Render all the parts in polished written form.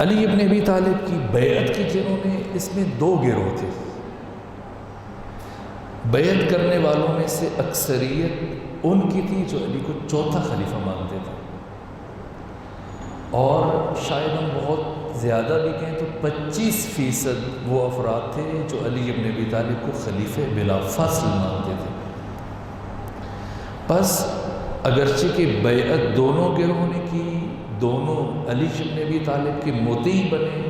علی ابن ابی طالب کی بیعت کی جنہوں نے، اس میں دو گروہ تھے۔ بیعت کرنے والوں میں سے اکثریت ان کی تھی جو علی کو چوتھا خلیفہ مانتے تھے، اور شاید ہم بہت زیادہ بھی کہیں تو 25% وہ افراد تھے جو علی ابن ابی طالب کو خلیفہ بلا فصل مانتے تھے۔ بس اگرچہ کہ بیعت دونوں گروہوں نے کی، دونوں علی ابن ابی طالب کے مطیع بنے،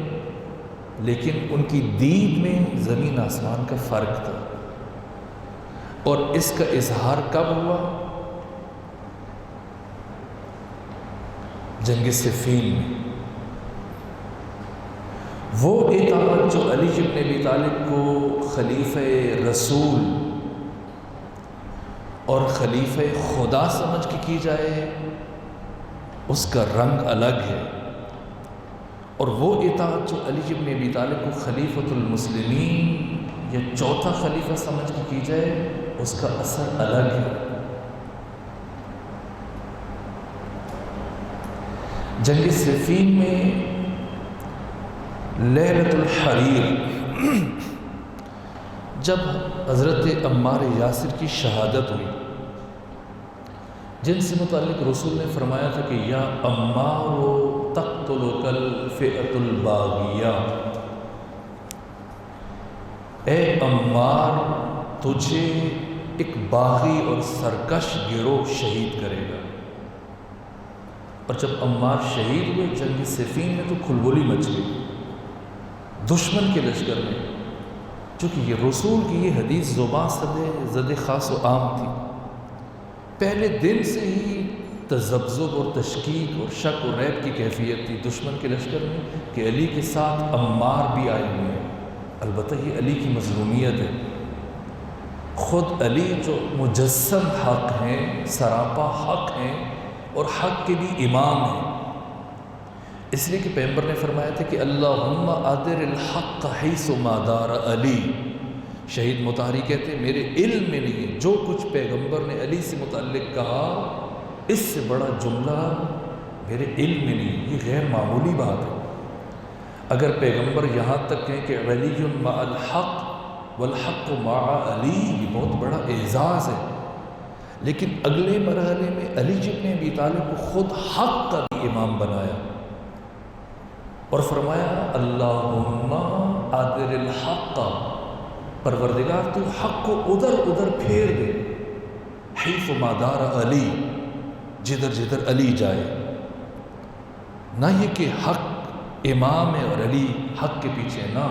لیکن ان کی دید میں زمین آسمان کا فرق تھا، اور اس کا اظہار کب ہوا؟ جنگ صفین میں۔ وہ اطاعت جو علی ابن ابی طالب کو خلیفہ رسول اور خلیفہ خدا سمجھ کے کی جائے، اس کا رنگ الگ ہے، اور وہ اطاعت جو علی ابن ابی طالب کو خلیفۃ المسلمین یا چوتھا خلیفہ سمجھ کے کی جائے، اس کا اثر الگ ہے۔ جنگ صفین میں لیلۃ الحریر جب حضرت عمار یاسر کی شہادت ہوئی، جن سے متعلق رسول نے فرمایا تھا کہ یا عمار تقتلک الفئۃ الباغیہ، اے عمار تجھے ایک باغی اور سرکش گروہ شہید کرے گا۔ اور جب عمار شہید ہوئے جنگ صفین میں تو کھلبلی مچ گئی دشمن کے لشکر میں، چونکہ یہ رسول کی یہ حدیث زبان زد خاص و عام تھی۔ پہلے دن سے ہی تذبذب اور تشکیک اور شک و ریب کی کیفیت تھی دشمن کے لشکر میں کہ علی کے ساتھ عمار بھی آئے ہوئے ہیں۔ البتہ یہ علی کی مظلومیت ہے، خود علی جو مجسم حق ہیں، سراپا حق ہیں، اور حق کے بھی امام ہیں، اس لیے کہ پیغمبر نے فرمایا تھا کہ اللہم ادر الحق حیث ما دار علی۔ شہید مطہری کہتے ہیں میرے علم میں نہیں ہے جو کچھ پیغمبر نے علی سے متعلق کہا، اس سے بڑا جملہ میرے علم میں نہیں، یہ غیر معمولی بات ہے۔ اگر پیغمبر یہاں تک کہیں کہ علی مع الحق والحق مع علی، یہ بہت بڑا اعزاز ہے، لیکن اگلے مرحلے میں علی ابن ابی طالب کو خود حق کا بھی امام بنایا اور فرمایا اللہم ادر الحق، پروردگار تو حق کو ادھر ادھر پھیر دے، حیث ما دار علی، جدھر جدھر علی جائے۔ نہ یہ کہ حق امام ہے اور علی حق کے پیچھے، نہ،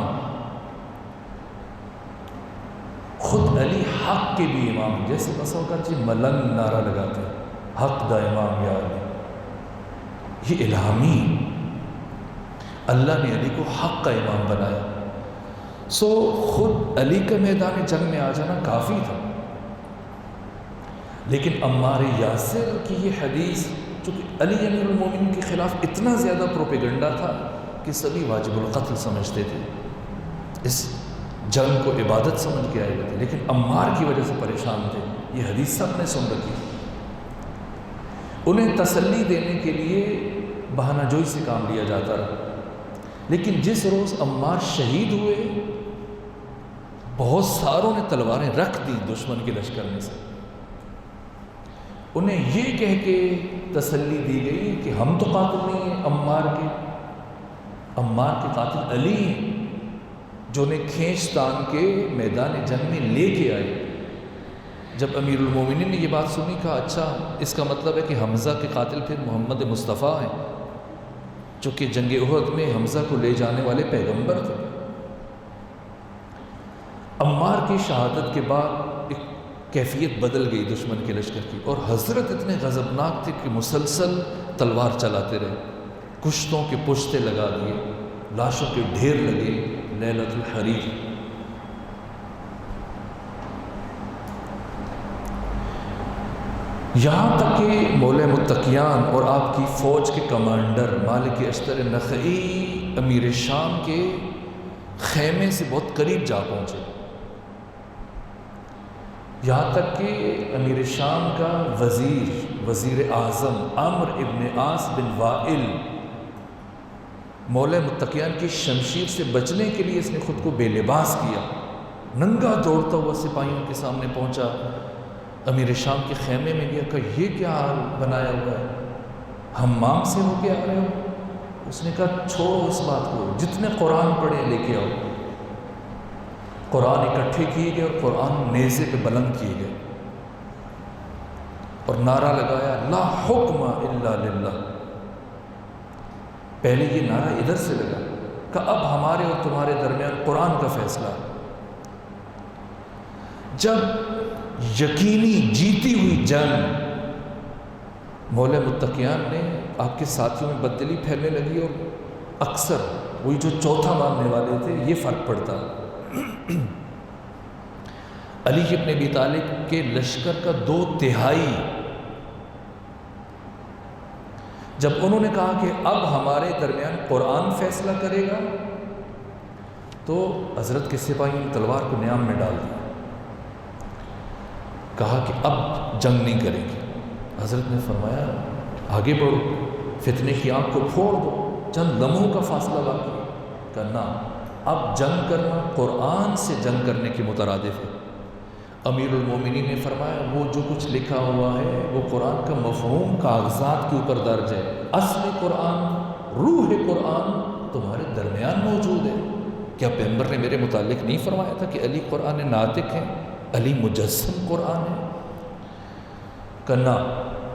خود علی حق کے بھی امام، جیسے بسا اوقات ملنگ نعرہ لگاتے ہیں حق دا امام یا علی، یہ الہامی، اللہ نے علی کو حق کا امام بنایا۔ سو خود علی کا میدان جنگ میں آ جانا کافی تھا، لیکن عمار یاسر کی یہ حدیث، چونکہ علی امیر المومنین کے خلاف اتنا زیادہ پروپیگنڈا تھا کہ سبھی واجب القتل سمجھتے تھے، اس جنگ کو عبادت سمجھ کے آئے ہوئے تھے، لیکن عمار کی وجہ سے پریشان تھے۔ یہ حدیث سب نے سن رکھی، انہیں تسلی دینے کے لیے بہانہ جوئی سے کام لیا جاتا رہا، لیکن جس روز عمار شہید ہوئے بہت ساروں نے تلواریں رکھ دی دشمن کے لشکر میں سے، انہیں یہ کہہ کے تسلی دی گئی کہ ہم تو قاتل نہیں ہیں عمار کے، عمار کے قاتل علی ہیں جو انہیں کھینچ تان کے میدان جنگ میں لے کے آئے۔ جب امیر المومنین نے یہ بات سنی، کہا اچھا اس کا مطلب ہے کہ حمزہ کے قاتل پھر محمد مصطفیٰ ہیں، چونکہ جنگ احد میں حمزہ کو لے جانے والے پیغمبر تھے۔ عمار کی شہادت کے بعد ایک کیفیت بدل گئی دشمن کے لشکر کی، اور حضرت اتنے غضبناک تھے کہ مسلسل تلوار چلاتے رہے، کشتوں کے پشتے لگا دیے، لاشوں کے ڈھیر لگے لیلۃ الحریر۔ یہاں تک کہ مولا متقیان اور آپ کی فوج کے کمانڈر مالک اشتر نخعی امیر شام کے خیمے سے بہت قریب جا پہنچے، یہاں تک کہ امیر شام کا وزیر اعظم عمرو ابن عاص بن وائل مولا متقیان کی شمشیر سے بچنے کے لیے اس نے خود کو بے لباس کیا، ننگا دوڑتا ہوا سپاہیوں کے سامنے پہنچا، امیر شام کے خیمے میں گیا، کہا یہ کیا حال بنایا ہوا ہے، حمام سے ہو کے آ رہے ہو؟ اس نے کہا چھوڑو اس بات کو، جتنے قرآن پڑھے لے کے آؤ۔ قرآن اکٹھے کیے گئے اور قرآن نیزے پہ بلند کیے گئے اور نعرہ لگایا لا حکم الا للہ۔ پہلے یہ نعرہ ادھر سے لگا کہ اب ہمارے اور تمہارے درمیان قرآن کا فیصلہ ہے۔ جب یقینی جیتی ہوئی جنگ مولا متقیان نے آپ کے ساتھیوں میں بددلی پھیلنے لگی اور اکثر وہی جو چوتھا ماننے والے تھے یہ فرق پڑتا۔ علی ابن ابی طالب کے لشکر کا 2/3 جب انہوں نے کہا کہ اب ہمارے درمیان قرآن فیصلہ کرے گا تو حضرت کے سپاہیوں نے تلوار کو نیام میں ڈال دیا، کہا کہ اب جنگ نہیں کریں گے۔ حضرت نے فرمایا آگے بڑھو، فتنے کی آنکھ کو پھوڑ دو، چند لمحوں کا فاصلہ باقی ہے۔ کہنا اب جنگ کرنا قرآن سے جنگ کرنے کے مترادف ہے۔ امیر المومنین نے فرمایا وہ جو کچھ لکھا ہوا ہے وہ قرآن کا مفہوم کاغذات کے اوپر درج ہے، اصل قرآن، روح قرآن تمہارے درمیان موجود ہے۔ کیا پیغمبر نے میرے متعلق نہیں فرمایا تھا کہ علی قرآن ناطق ہیں، علی مجسم قرآن ہے؟ کرنا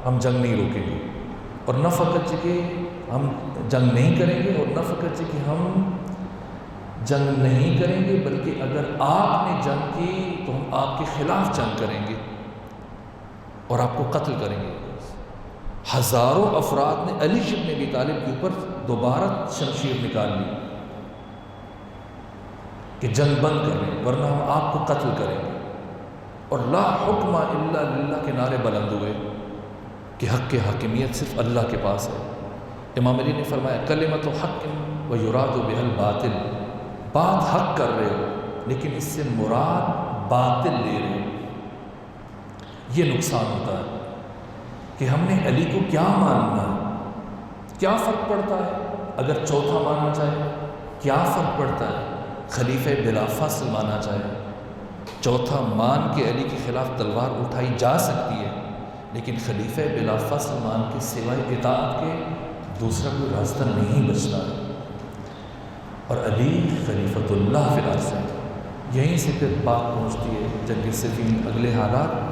ہم جنگ نہیں روکیں گے، اور نہ فقط کہ ہم جنگ نہیں کریں گے، اور نہ فقط کہ ہم جنگ نہیں کریں گے، بلکہ اگر آپ نے جنگ کی تو ہم آپ کے خلاف جنگ کریں گے اور آپ کو قتل کریں گے۔ ہزاروں افراد نے علی ابن ابی طالب کے اوپر دوبارہ شمشیر نکال لی کہ جنگ بند کر لیں ورنہ ہم آپ کو قتل کریں گے، اور لا حکم الا للہ کے نعرے بلند ہوئے کہ حق کی حاکمیت صرف اللہ کے پاس ہے۔ امام علی نے فرمایا کلمۃ حق و یراد بها الباطل، بات حق کر رہے ہو لیکن اس سے مراد باطل لے رہے ہو۔ یہ نقصان ہوتا ہے کہ ہم نے علی کو کیا ماننا ہے، کیا فرق پڑتا ہے اگر چوتھا ماننا چاہے، کیا فرق پڑتا ہے خلیفہ بلا فصل مانا چاہے۔ چوتھا مان کے علی کے خلاف تلوار اٹھائی جا سکتی ہے، لیکن خلیفہ بلا فصل مان کے سوائے اطاعت کے دوسرا کوئی راستہ نہیں بچتا ہے۔ اور علی خلیفۃ اللہ فی الارض ہے۔ یہیں سے پھر بات پہنچتی ہے جنگ صفین، اگلے حالات